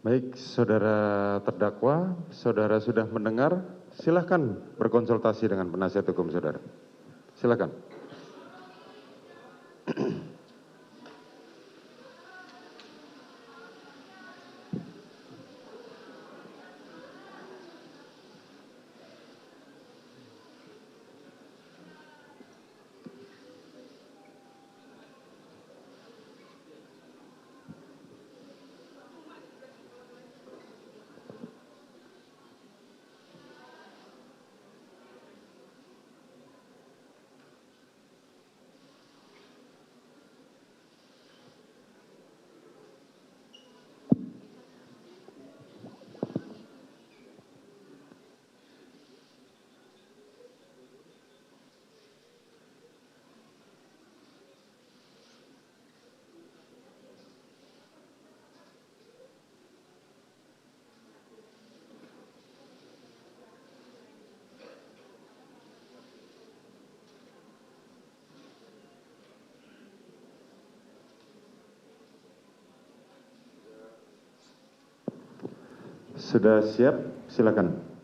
Baik, saudara terdakwa, saudara sudah mendengar, silakan berkonsultasi dengan penasihat hukum saudara. Silakan. Sudah siap? Silakan.